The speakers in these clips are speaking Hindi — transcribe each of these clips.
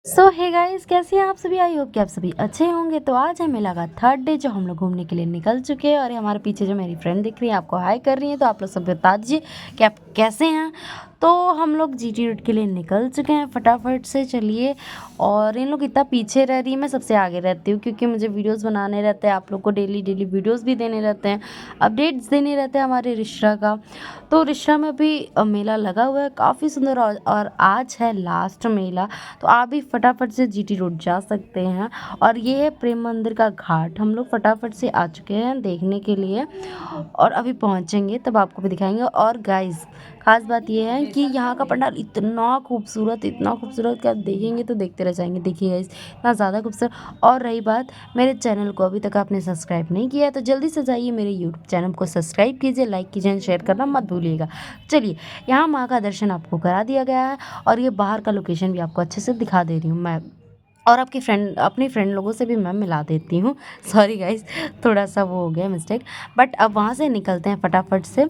सो हे गाइस, कैसे हैं आप सभी। आई होप कि आप सभी अच्छे होंगे। तो आज है मेला का थर्ड डे, जो हम लोग घूमने के लिए निकल चुके हैं। और ये हमारे पीछे जो मेरी फ्रेंड दिख रही है, आपको हाई कर रही है। तो आप लोग सब बता दीजिए कि आप कैसे हैं। तो हम लोग जीटी रोड के लिए निकल चुके हैं फटाफट से। चलिए, और इन लोग इतना पीछे रह रही है, मैं सबसे आगे रहती हूँ क्योंकि मुझे वीडियोस बनाने रहते हैं, आप लोग को डेली डेली वीडियोस भी देने रहते हैं, अपडेट्स देने रहते हैं हमारे रिश्ता का। तो रिश्ता में भी मेला लगा हुआ है काफ़ी सुंदर, और आज है लास्ट मेला। तो आप भी फटाफट से जीटी रोड जा सकते हैं। और ये है प्रेम मंदिर का घाट। हम लोग फटाफट से आ चुके हैं देखने के लिए, और अभी पहुंचेंगे तब आपको भी दिखाएंगे। और गाइस, खास बात ये है कि यहाँ का पंडाल इतना खूबसूरत कि आप देखेंगे तो देखते रह जाएंगे। देखिए गाइस, इतना ज़्यादा खूबसूरत। और रही बात, मेरे चैनल को अभी तक आपने सब्सक्राइब नहीं किया है तो जल्दी से जाइए मेरे यूट्यूब चैनल को सब्सक्राइब कीजिए, लाइक कीजिए एंड शेयर करना मत भूलिएगा। चलिए, यहाँ माँ का दर्शन आपको करा दिया गया है, और ये बाहर का लोकेशन भी आपको अच्छे से दिखा दे रही हूँ मैं। और अपनी फ्रेंड लोगों से भी मैं मिला देती हूँ। सॉरी गाइस, थोड़ा सा वो हो गया मिस्टेक। बट अब वहाँ से निकलते हैं फटाफट से।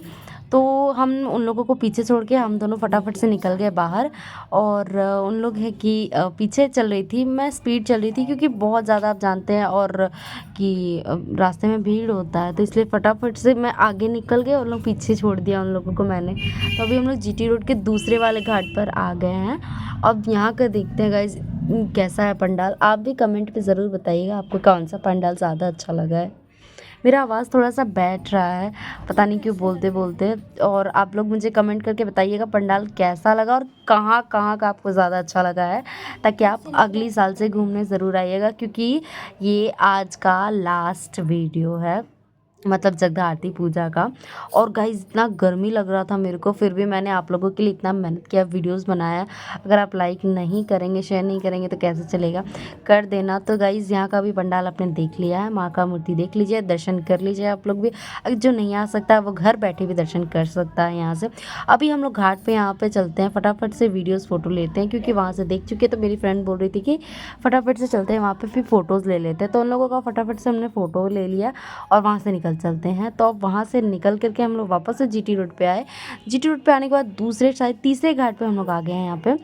तो हम उन लोगों को पीछे छोड़ के हम दोनों फटाफट से निकल गए बाहर। और उन लोग है कि पीछे चल रही थी, मैं स्पीड चल रही थी क्योंकि बहुत ज़्यादा आप जानते हैं, और कि रास्ते में भीड़ होता है, तो इसलिए फटाफट से मैं आगे निकल गई, और लोग पीछे छोड़ दिया उन लोगों को मैंने। तो अभी हम लोग जीटी रोड के दूसरे वाले घाट पर आ गए हैं। अब यहाँ का देखते हैं गाइस कैसा है पंडाल। आप भी कमेंट पे ज़रूर बताइएगा आपको कौन सा पंडाल ज़्यादा अच्छा लगा है। मेरा आवाज़ थोड़ा सा बैठ रहा है, पता नहीं क्यों बोलते बोलते। और आप लोग मुझे कमेंट करके बताइएगा पंडाल कैसा लगा और कहाँ कहाँ का आपको ज़्यादा अच्छा लगा है, ताकि आप अगली साल से घूमने ज़रूर आइएगा। क्योंकि ये आज का लास्ट वीडियो है, मतलब जगह आरती पूजा का। और गाइस, इतना गर्मी लग रहा था मेरे को, फिर भी मैंने आप लोगों के लिए इतना मेहनत किया, वीडियोस बनाया। अगर आप लाइक नहीं करेंगे, शेयर नहीं करेंगे तो कैसे चलेगा, कर देना। तो गाइस, यहाँ का भी पंडाल आपने देख लिया है, माँ का मूर्ति देख लीजिए, दर्शन कर लीजिए आप लोग भी। अगर जो नहीं आ सकता वो घर बैठे भी दर्शन कर सकता है यहाँ से। अभी हम लोग घाट पे यहाँ पे चलते हैं, फटाफट से वीडियोज़ फ़ोटो लेते हैं, क्योंकि वहाँ से देख चुके हैं। तो मेरी फ्रेंड बोल रही थी कि फटाफट से चलते हैं वहाँ पे, फिर फ़ोटोज़ ले लेते हैं। तो उन लोगों का फटाफट से हमने फ़ोटो ले लिया, और वहाँ से निकल चलते हैं। तो अब वहाँ से निकल करके हम लोग वापस से जीटी रोड पे आए। जीटी रोड पे आने के बाद दूसरे शायद तीसरे घाट पे हम लोग आ गए हैं यहाँ पे।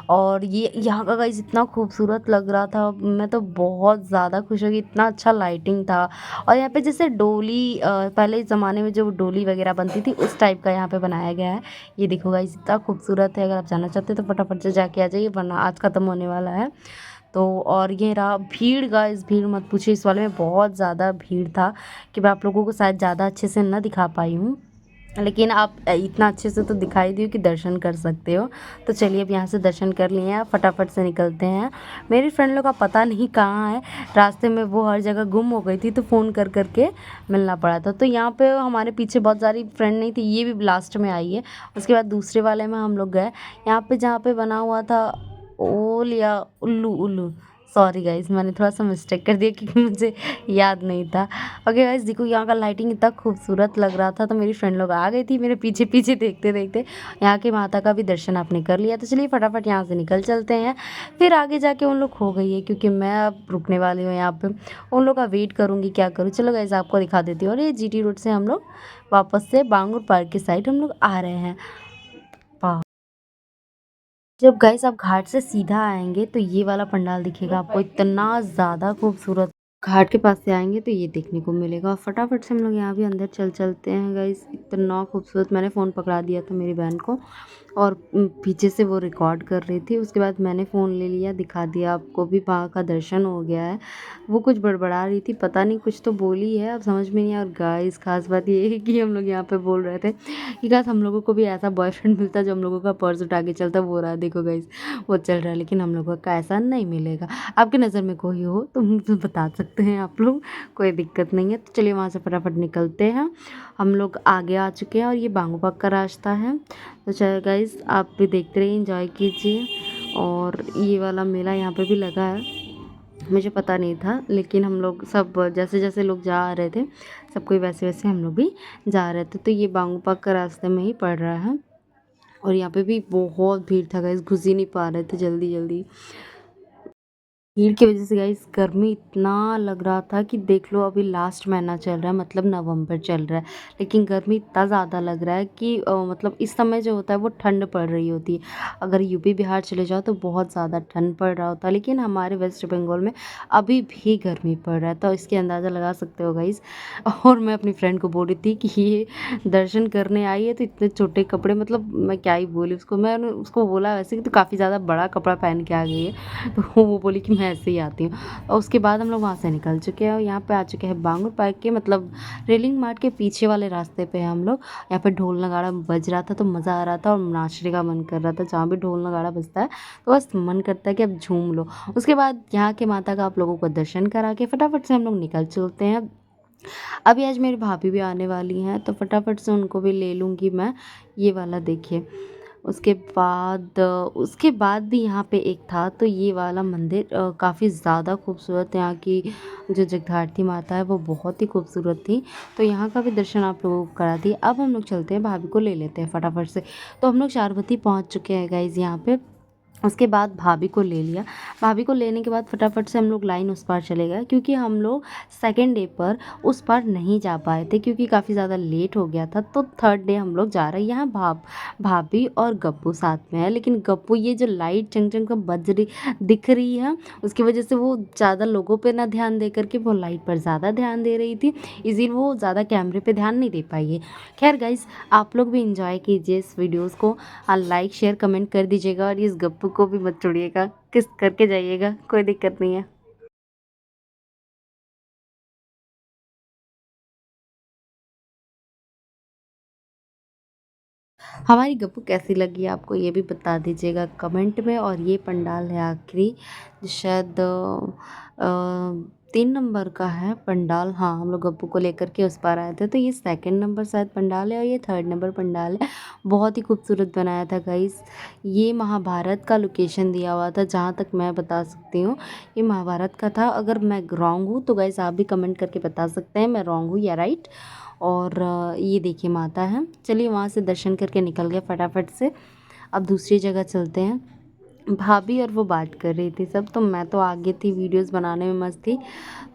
और ये यहाँ का गाइस इतना खूबसूरत लग रहा था, मैं तो बहुत ज़्यादा खुश हो गई, इतना अच्छा लाइटिंग था। और यहाँ पे जैसे डोली, पहले ज़माने में जो डोली वगैरह बनती थी उस टाइप का यहाँ पे बनाया गया है। ये देखो गाइस, इतना खूबसूरत है। अगर आप जाना चाहते हो तो फटाफट से जाके आ जाइए, वरना आज ख़त्म होने वाला है। तो और ये रहा भीड़ गाइस, भीड़ मत पूछिए, इस वाले में बहुत ज़्यादा भीड़ था कि मैं आप लोगों को शायद ज़्यादा अच्छे से ना दिखा पाई हूँ, लेकिन आप इतना अच्छे से तो दिखाई दी कि दर्शन कर सकते हो। तो चलिए, अब यहाँ से दर्शन कर लिए हैं, फटाफट से निकलते हैं। मेरी फ्रेंड लोग का पता नहीं कहाँ है, रास्ते में वो हर जगह गुम हो गई थी, तो फ़ोन कर करके मिलना पड़ा था। तो यहाँ पे हमारे पीछे बहुत सारी फ्रेंड नहीं थी, ये भी लास्ट में आई है। उसके बाद दूसरे वाले में हम लोग गए, यहाँ पे जहाँ पे बना हुआ था ओल या उल्लू उल्लू, सॉरी गाइज, मैंने थोड़ा सा मिस्टेक कर दिया क्योंकि मुझे याद नहीं था। ओके गाइज, देखो यहाँ का लाइटिंग इतना खूबसूरत लग रहा था, तो मेरी फ्रेंड लोग आ गई थी मेरे पीछे पीछे देखते देखते। यहाँ के माता का भी दर्शन आपने कर लिया, तो चलिए फटाफट यहाँ से निकल चलते हैं। फिर आगे जाके उन लोग खो गई है, क्योंकि मैं अब रुकने वाली हूँ यहाँ पे, उन लोग का वेट करूँगी, क्या करूँ। चलो गाइज, आपको दिखा देती हूँ। और ये जीटी रोड से हम लोग वापस से बांगुर पार्क की साइड हम लोग आ रहे हैं। जब गाइस आप घाट से सीधा आएंगे तो ये वाला पंडाल दिखेगा आपको, इतना ज़्यादा खूबसूरत। घाट के पास से आएंगे तो ये देखने को मिलेगा। और फटाफट से हम लोग यहाँ भी अंदर चलते हैं गाइस, इतना खूबसूरत। मैंने फ़ोन पकड़ा दिया था मेरी बहन को, और पीछे से वो रिकॉर्ड कर रही थी। उसके बाद मैंने फ़ोन ले लिया, दिखा दिया आपको भी, वहाँ का दर्शन हो गया है। वो कुछ बड़बड़ा रही थी, पता नहीं कुछ तो बोली है, अब समझ में नहीं आया। और गाइस, खास बात ये है कि हम लोग यहाँ पे बोल रहे थे कि काश हम लोगों को भी ऐसा बॉयफ्रेंड मिलता जो हम लोगों का पर्स उठा के चलता। वो रहा, देखो गाइस, वो चल रहा है। लेकिन हम लोगों का ऐसा नहीं मिलेगा। आपकी नज़र में कोई हो तो मुझे बता सकते हैं आप लोग, कोई दिक्कत नहीं है। तो चलिए वहाँ से फटाफट निकलते हैं। हम लोग आगे आ चुके हैं, और ये बांगूबाग का रास्ता है। तो चलो गाइस, आप भी देखते रहिए, एंजॉय कीजिए। और ये वाला मेला यहाँ पे भी लगा है, मुझे पता नहीं था, लेकिन हम लोग सब जैसे जैसे लोग जा रहे थे, सब कोई वैसे वैसे हम लोग भी जा रहे थे। तो ये बांगूबाग का रास्ते में ही पड़ रहा है। और यहाँ पे भी बहुत भीड़ था गाइस, घुस ही नहीं पा रहे थे जल्दी जल्दी। भीड़ की वजह से गाइस गर्मी इतना लग रहा था कि देख लो, अभी लास्ट महीना चल रहा है, मतलब नवंबर चल रहा है, लेकिन गर्मी इतना ज़्यादा लग रहा है कि मतलब इस समय जो होता है वो ठंड पड़ रही होती है। अगर यूपी बिहार चले जाओ तो बहुत ज़्यादा ठंड पड़ रहा होता है, लेकिन हमारे वेस्ट बंगाल में अभी भी गर्मी पड़ रहा है, तो इसके अंदाज़ा लगा सकते हो गाइस। और मैं अपनी फ्रेंड को बोल रही थी कि ये दर्शन करने आई है तो इतने छोटे कपड़े, मतलब मैं क्या ही बोली उसको, मैंने उसको बोला वैसे कि तो काफ़ी ज़्यादा बड़ा कपड़ा पहन के आ गई है। तो वो बोली कि मैं ऐसे ही आती हूँ। और उसके बाद हम लोग वहाँ से निकल चुके हैं और यहाँ पे आ चुके हैं बांगुर पार्क के, मतलब रेलिंग मार्ट के पीछे वाले रास्ते पे हैं हम लोग। यहाँ पे ढोल नगाड़ा बज रहा था तो मज़ा आ रहा था और नाचने का मन कर रहा था। जहाँ भी ढोल नगाड़ा बजता है तो बस मन करता है कि अब झूम लो। उसके बाद यहाँ के माता का आप लोगों को दर्शन करा के फटाफट से हम लोग निकल चलते हैं। अभी आज मेरी भाभी भी आने वाली हैं तो फटाफट से उनको भी ले लूँगी मैं। ये वाला देखिए। उसके बाद भी यहाँ पे एक था, तो ये वाला मंदिर काफ़ी ज़्यादा खूबसूरत है। यहाँ की जो जगधार्थी माता है वो बहुत ही खूबसूरत थी, तो यहाँ का भी दर्शन आप लोगों को करा दिए। अब हम लोग चलते हैं, भाभी को ले लेते हैं फटाफट से। तो हम लोग चारबती पहुँच चुके हैं गाइज़ यहाँ पे। उसके बाद भाभी को ले लिया। भाभी को लेने के बाद फटाफट से हम लोग लाइन उस पार चले गए, क्योंकि हम लोग सेकंड डे पर उस पार नहीं जा पाए थे क्योंकि काफ़ी ज़्यादा लेट हो गया था। तो थर्ड डे हम लोग जा रहे हैं। यहाँ भाभी और गप्पू साथ में है, लेकिन गप्पू ये जो लाइट चंग चंग का बज रही दिख रही है, उसकी वजह से वो ज़्यादा लोगों पे ना ध्यान दे करके वो लाइट पर ज़्यादा ध्यान दे रही थी, इसीलिए वो ज़्यादा कैमरे पे ध्यान नहीं दे पाई है। खैर गाइस, आप लोग भी इंजॉय कीजिए इस वीडियोज़ को। लाइक शेयर कमेंट कर दीजिएगा और इस गप्पू को भी मत छोड़िएगा, किस करके जाइएगा, कोई दिक्कत नहीं है। हमारी गप्पू कैसी लगी आपको ये भी बता दीजिएगा कमेंट में। और ये पंडाल है आखिरी, जो शायद 3 नंबर का है पंडाल। हाँ, हम लोग गप्पू को लेकर के उस पार आए थे, तो ये सेकंड नंबर शायद पंडाल है और ये थर्ड नंबर पंडाल है। बहुत ही खूबसूरत बनाया था गाइस। ये महाभारत का लोकेशन दिया हुआ था, जहाँ तक मैं बता सकती हूँ ये महाभारत का था। अगर मैं रॉन्ग हूँ तो गाइस आप भी कमेंट करके बता सकते हैं मैं रॉन्ग हूँ या राइट। और ये देखिए माता है। चलिए वहाँ से दर्शन करके निकल गए फटाफट से। अब दूसरी जगह चलते हैं। भाभी और वो बात कर रही थी सब, तो मैं तो आगे थी, वीडियोस बनाने में मस्त थी।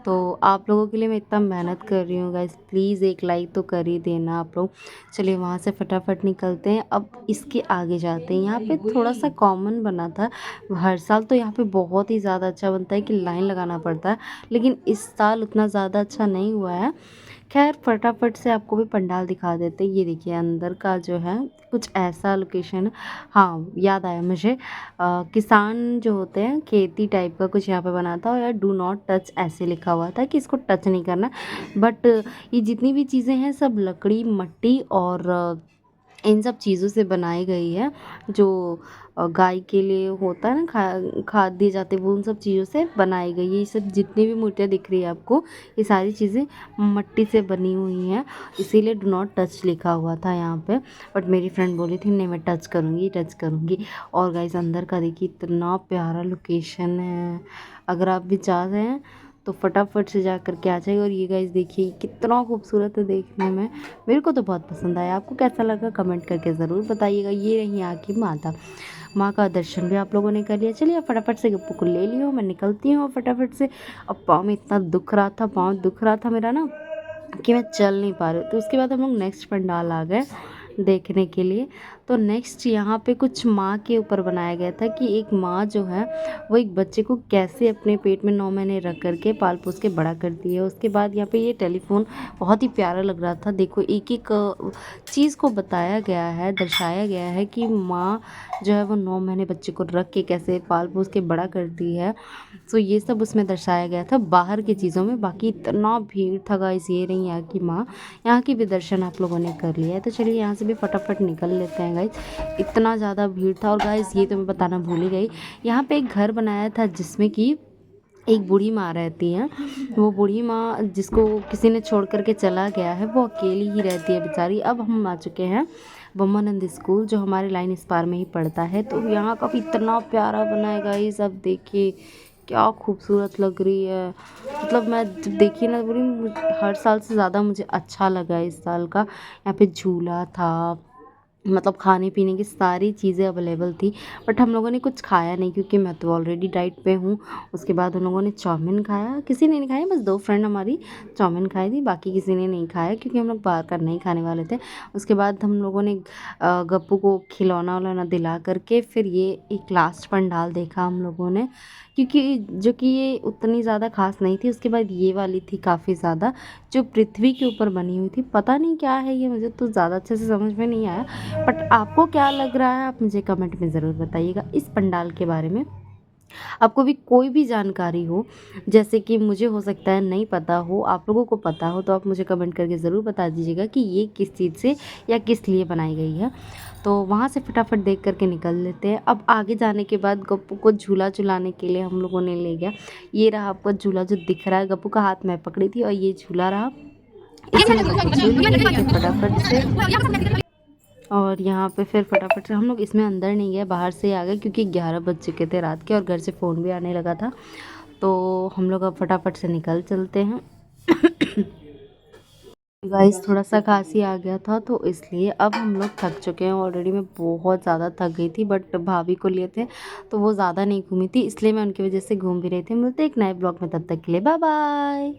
तो आप लोगों के लिए मैं इतना मेहनत कर रही हूँ गाइस, प्लीज़ एक लाइक तो कर ही देना आप लोग। चलिए वहाँ से फटाफट निकलते हैं, अब इसके आगे जाते हैं। यहाँ पे थोड़ा सा कॉमन बना था, हर साल तो यहाँ पे बहुत ही ज़्यादा अच्छा बनता है कि लाइन लगाना पड़ता है, लेकिन इस साल उतना ज़्यादा अच्छा नहीं हुआ है। खैर फटाफट से आपको भी पंडाल दिखा देते हैं। ये देखिए अंदर का जो है कुछ ऐसा लोकेशन है। हाँ, याद आया मुझे, किसान जो होते हैं खेती टाइप का कुछ यहाँ पे बना था और यार डू नॉट टच ऐसे लिखा हुआ था कि इसको टच नहीं करना। बट ये जितनी भी चीज़ें हैं सब लकड़ी मट्टी और इन सब चीज़ों से बनाई गई है। जो गाय के लिए होता है ना, खाद दिए जाते हैं, वो उन सब चीज़ों से बनाई गई है। ये सब जितनी भी मूर्तियाँ दिख रही है आपको, ये सारी चीज़ें मट्टी से बनी हुई हैं, इसीलिए डू नॉट टच लिखा हुआ था यहाँ पे। बट मेरी फ्रेंड बोली थी नहीं मैं टच करूँगी टच करूँगी। और गाइस अंदर का देखिए इतना प्यारा लोकेशन है, अगर आप भी चाह रहे हैं तो फटाफट से जा कर के आ जाइए। और ये गाइस देखिए कितना खूबसूरत है देखने में, मेरे को तो बहुत पसंद आया। आपको कैसा लगा कमेंट करके ज़रूर बताइएगा। ये रही यहाँ की माता, माँ का दर्शन भी आप लोगों ने कर लिया। चलिए अब फटाफट से गप्पू को ले लियो, मैं निकलती हूँ फटाफट से। अब पाँव में इतना दुख रहा था, पाँव दुख रहा था मेरा ना, कि मैं चल नहीं पा रही। तो उसके बाद हम लोग नेक्स्ट पंडाल आ गए देखने के लिए। तो नेक्स्ट यहाँ पे कुछ माँ के ऊपर बनाया गया था कि एक माँ जो है वो एक बच्चे को कैसे अपने पेट में 9 महीने रख करके पाल पोस के बड़ा करती है। उसके बाद यहाँ पे ये टेलीफोन बहुत ही प्यारा लग रहा था। देखो एक एक चीज़ को बताया गया है, दर्शाया गया है कि माँ जो है वो 9 महीने बच्चे को रख के कैसे पाल पोस के बड़ा करती है। सो ये सब उसमें दर्शाया गया था बाहर की चीज़ों में। बाकी इतना भीड़ था गाइस, ये रही यहाँ की माँ। यहाँ की भी दर्शन आप लोगों ने कर लिया है, तो चलिए यहाँ से भी फटाफट निकल लेते हैं गाइस। इतना ज़्यादा भीड़ था। और गाइस ये तो मैं बताना भूल ही गई, यहाँ पे एक घर बनाया था जिसमें कि एक बूढ़ी माँ रहती है। वो बूढ़ी माँ जिसको किसी ने छोड़ करके चला गया है, वो अकेली ही रहती है बेचारी। अब हम आ चुके हैं ब्रह्मानंद स्कूल, जो हमारे लाइन इस पार में ही पड़ता है। तो यहाँ का भी इतना प्यारा बना है गाइस, अब देखिए क्या खूबसूरत लग रही है। मतलब मैं जब देखी ना पूरी, हर साल से ज़्यादा मुझे अच्छा लगा इस साल का। यहाँ पे झूला था, मतलब खाने पीने की सारी चीज़ें अवेलेबल थी। बट हम लोगों ने कुछ खाया नहीं क्योंकि मैं तो ऑलरेडी डाइट पे हूँ। उसके बाद उन लोगों ने चाउमीन खाया, किसी ने नहीं खाया, बस 2 फ्रेंड हमारी चाउमीन खाई थी, बाकी किसी ने नहीं खाया क्योंकि हम लोग बाहर का नहीं खाने वाले थे। उसके बाद हम लोगों ने गप्पू को खिलौना-विलौना दिला कर के फिर ये एक लास्ट पंडाल देखा हम लोगों ने, क्योंकि जो कि ये उतनी ज़्यादा ख़ास नहीं थी। उसके बाद ये वाली थी काफ़ी ज़्यादा, जो पृथ्वी के ऊपर बनी हुई थी। पता नहीं क्या है ये, मुझे तो ज़्यादा अच्छे से समझ में नहीं आया। बट आपको क्या लग रहा है, आप मुझे कमेंट में ज़रूर बताइएगा इस पंडाल के बारे में। आपको भी कोई भी जानकारी हो, जैसे कि मुझे हो सकता है नहीं पता हो, आप लोगों को पता हो, तो आप मुझे कमेंट करके ज़रूर बता दीजिएगा कि ये किस चीज़ से या किस लिए बनाई गई है। तो वहाँ से फटाफट देख कर के निकल लेते हैं। अब आगे जाने के बाद गप्पू को झूला झुलाने के लिए हम लोगों ने ले गया। ये रहा आपको झूला जो दिख रहा है, गप्पू का हाथ मैं पकड़ी थी और ये झूला रहा। इसी में गप्पू झूल लिए फिर फटाफट से, और यहाँ पे फिर फटाफट से हम लोग इसमें अंदर नहीं गए, बाहर से ही आ गए क्योंकि 11 बज चुके थे रात के और घर से फ़ोन भी आने लगा था। तो हम लोग अब फटाफट से निकल चलते हैं। गाइस थोड़ा सा खांसी आ गया था तो इसलिए अब हम लोग थक चुके हैं ऑलरेडी। मैं बहुत ज़्यादा थक गई थी, बट भाभी को लिए थे तो वो ज़्यादा नहीं घूमी थी, इसलिए मैं उनकी वजह से घूम भी रही थी। मिलते हैं एक नए ब्लॉग में, तब तक के लिए बाय बाय।